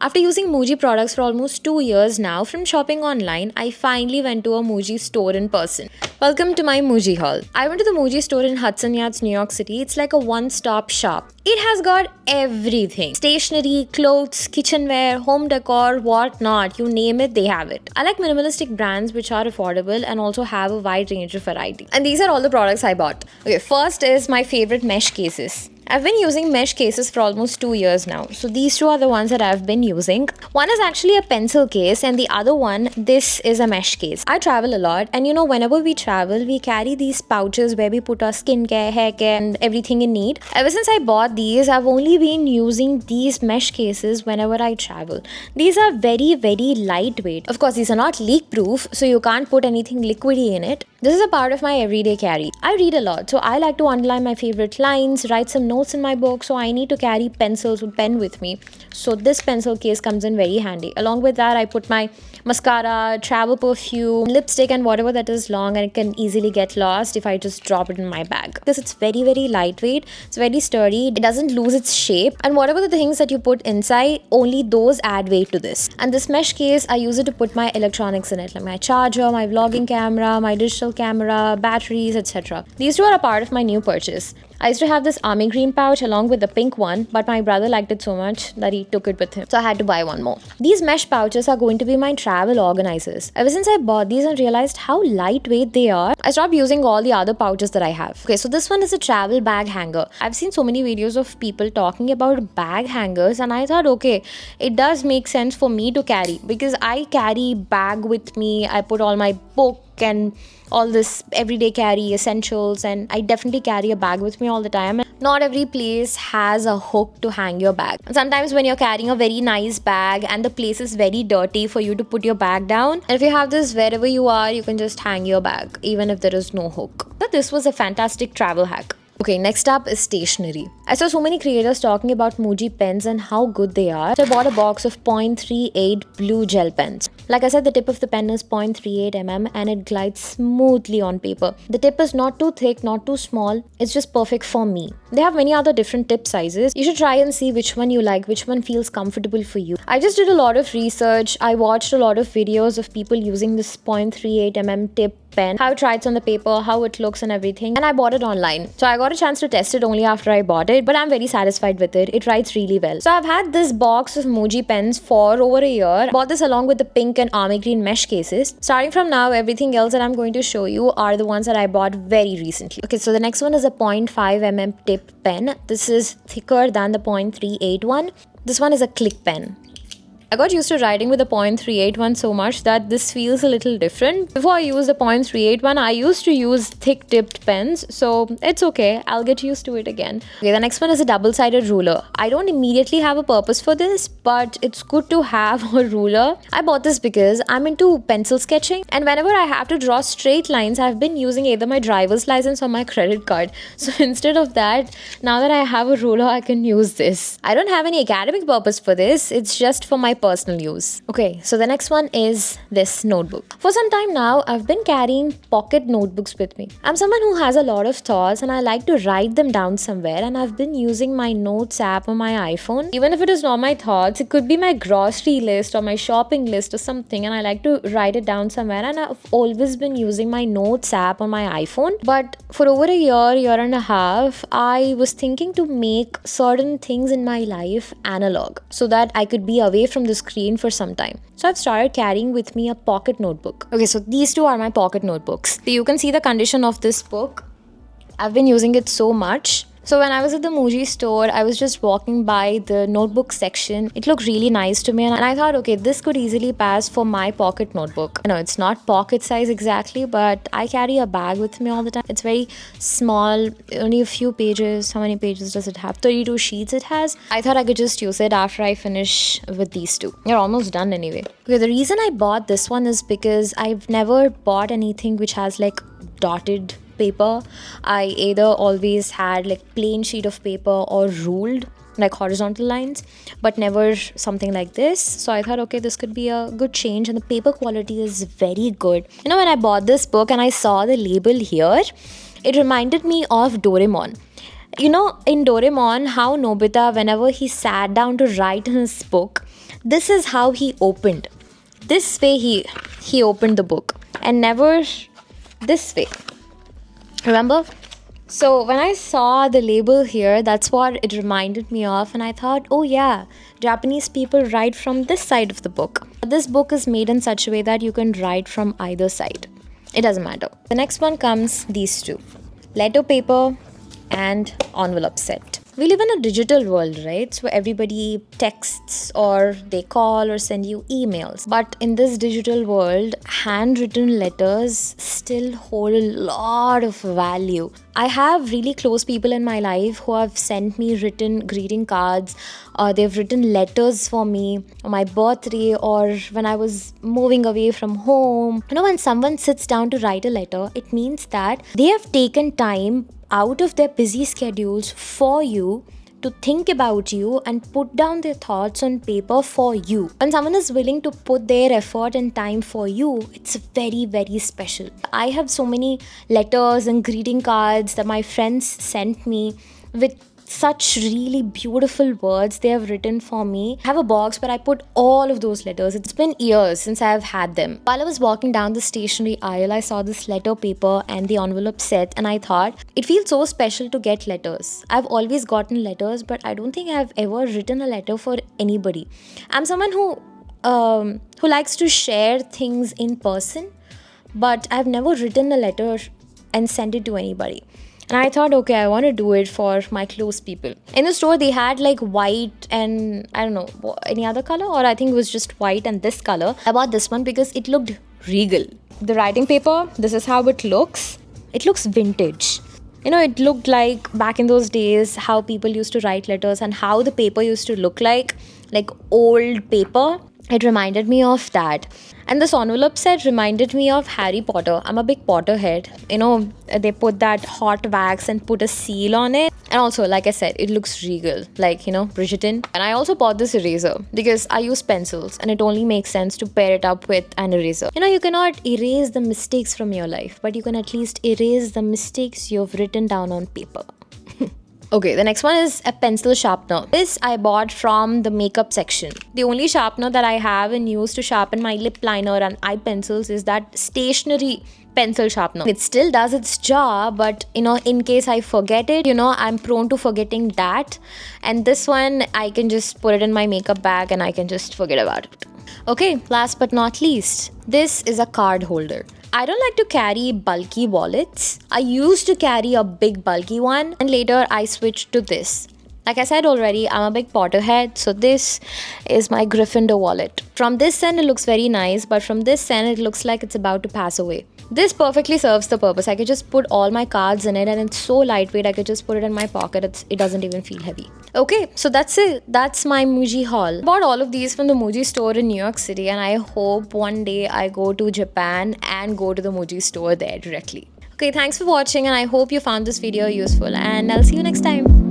After using Muji products for almost 2 years now from shopping online, I finally went to a Muji store in person. Welcome to my Muji haul. I went to the Muji store in Hudson Yards, New York City. It's like a one-stop shop. It has got everything. Stationery, clothes, kitchenware, home decor, whatnot. You name it, they have it. I like minimalistic brands which are affordable and also have a wide range of variety. And these are all the products I bought. Okay, first is my favorite mesh cases. I've been using mesh cases for almost 2 years now. So these two are the ones that I've been using. One is actually a pencil case and the other one, this is a mesh case. I travel a lot and whenever we travel, we carry these pouches where we put our skincare, hair care and everything in need. Ever since I bought these, I've only been using these mesh cases whenever I travel. These are very, very lightweight. Of course, these are not leak proof, so you can't put anything liquidy in it. This is a part of my everyday carry. I read a lot, so I like to underline my favorite lines, write some notes in my book, so I need to carry pencils or pen with me. So this pencil case comes in very handy. Along with that, I put my mascara, travel perfume, lipstick and whatever that is long and it can easily get lost if I just drop it in my bag. Because it's very, very lightweight, it's very sturdy, it doesn't lose its shape, and whatever the things that you put inside, only those add weight to this. And this mesh case, I use it to put my electronics in it, like my charger, my vlogging camera, my digital camera, batteries, etc. These two are a part of my new purchase. I used to have this army green pouch along with the pink one, but my brother liked it so much that he took it with him. So I had to buy one more. These mesh pouches are going to be my travel organizers. Ever since I bought these and realized how lightweight they are, I stopped using all the other pouches that I have. Okay, so this one is a travel bag hanger. I've seen so many videos of people talking about bag hangers and I thought, okay, it does make sense for me to carry because I carry bag with me. I put all my book and all this everyday carry essentials, and I definitely carry a bag with me all the time. Not every place has a hook to hang your bag. Sometimes when you're carrying a very nice bag and the place is very dirty for you to put your bag down, and if you have this wherever you are, you can just hang your bag even if there is no hook. So this was a fantastic travel hack. Okay, next up is stationery. I saw so many creators talking about Muji pens and how good they are. So I bought a box of 0.38 blue gel pens. Like I said, the tip of the pen is 0.38 mm and it glides smoothly on paper. The tip is not too thick, not too small. It's just perfect for me. They have many other different tip sizes. You should try and see which one you like, which one feels comfortable for you. I just did a lot of research. I watched a lot of videos of people using this 0.38 mm tip pen, how it writes on the paper, how it looks and everything, and I bought it online. So I got a chance to test it only after I bought it, but I'm very satisfied with it. It writes really well. So I've had this box of Muji pens for over a year. I bought this along with the pink and army green mesh cases. Starting from now, everything else that I'm going to show you are the ones that I bought very recently. Okay, so the next one is a 0.5 mm tip pen. This is thicker than the 0.38 one. This one is a click pen. I got used to writing with the 0.38 one so much that this feels a little different. Before I used the 0.38 one, I used to use thick tipped pens, so it's okay. I'll get used to it again. Okay, the next one is a double-sided ruler. I don't immediately have a purpose for this, but it's good to have a ruler. I bought this because I'm into pencil sketching, and whenever I have to draw straight lines, I've been using either my driver's license or my credit card. So instead of that, now that I have a ruler, I can use this. I don't have any academic purpose for this. It's just for my personal use. Okay, so the next one is this notebook. For some time now, I've been carrying pocket notebooks with me. I'm someone who has a lot of thoughts and I like to write them down somewhere, and I've been using my notes app on my iPhone. Even if it is not my thoughts, it could be my grocery list or my shopping list or something, and I like to write it down somewhere, and I've always been using my notes app on my iPhone. But for over a year and a half, I was thinking to make certain things in my life analog so that I could be away from the screen for some time. So I've started carrying with me a pocket notebook. Okay, so these two are my pocket notebooks. You can see the condition of this book. I've been using it so much. So when I was at the Muji store, I was just walking by the notebook section. It looked really nice to me and I thought, okay, this could easily pass for my pocket notebook. No, it's not pocket size exactly, but I carry a bag with me all the time. It's very small, only a few pages. How many pages does it have? 32 sheets it has. I thought I could just use it after I finish with these two. You're almost done anyway. Okay, the reason I bought this one is because I've never bought anything which has like dotted paper. I either always had like plain sheet of paper or ruled like horizontal lines, but never something like this. So I thought, okay, this could be a good change, and the paper quality is very good. When I bought this book and I saw the label here, it reminded me of Doraemon. In Doraemon, how Nobita, whenever he sat down to write in his book, This is how he opened. This way he opened the book, and never this way. Remember? So when I saw the label here, that's what it reminded me of, and I thought, oh yeah, Japanese people write from this side of the book. This book is made in such a way that you can write from either side. It doesn't matter. The next one comes these two. Letter paper and envelope set. We live in a digital world, right? So everybody texts or they call or send you emails. But in this digital world, handwritten letters still hold a lot of value. I have really close people in my life who have sent me written greeting cards. They've written letters for me on my birthday or when I was moving away from home. You know, when someone sits down to write a letter, it means that they have taken time out of their busy schedules for you to think about you and put down their thoughts on paper for you. When someone is willing to put their effort and time for you, it's very, very special. I have so many letters and greeting cards that my friends sent me with such really beautiful words they have written for me. I have a box where I put all of those letters. It's been years since I have had them. While I was walking down the stationery aisle, I saw this letter paper and the envelope set, and I thought, it feels so special to get letters. I've always gotten letters, but I don't think I've ever written a letter for anybody. I'm someone who likes to share things in person, but I've never written a letter and sent it to anybody. And I thought, okay, I want to do it for my close people. In the store, they had like white and I don't know, any other color, or I think it was just white and this color. I bought this one because it looked regal. The writing paper, this is how it looks. It looks vintage. You know, it looked like back in those days how people used to write letters and how the paper used to look like old paper. It reminded me of that. And this envelope set reminded me of Harry Potter. I'm a big Potterhead. You know, they put that hot wax and put a seal on it. And also, like I said, it looks regal, like, you know, Bridgerton. And I also bought this eraser because I use pencils and it only makes sense to pair it up with an eraser. You know, you cannot erase the mistakes from your life, but you can at least erase the mistakes you've written down on paper. Okay, the next one is a pencil sharpener. This I bought from the makeup section. The only sharpener that I have and use to sharpen my lip liner and eye pencils is that stationary pencil sharpener. It still does its job, but you know, in case I forget it, you know, I'm prone to forgetting that. And this one, I can just put it in my makeup bag and I can just forget about it. Okay, last but not least, this is a card holder. I don't like to carry bulky wallets. I used to carry a big bulky one and later I switched to this. Like I said already, I'm a big Potterhead, so this is my Gryffindor wallet. From this end, it looks very nice, but from this end, it looks like it's about to pass away. This perfectly serves the purpose. I could just put all my cards in it and it's so lightweight, I could just put it in my pocket. It doesn't even feel heavy. Okay, so that's it. That's my Muji haul. I bought all of these from the Muji store in New York City and I hope one day I go to Japan and go to the Muji store there directly. Okay, thanks for watching and I hope you found this video useful and I'll see you next time.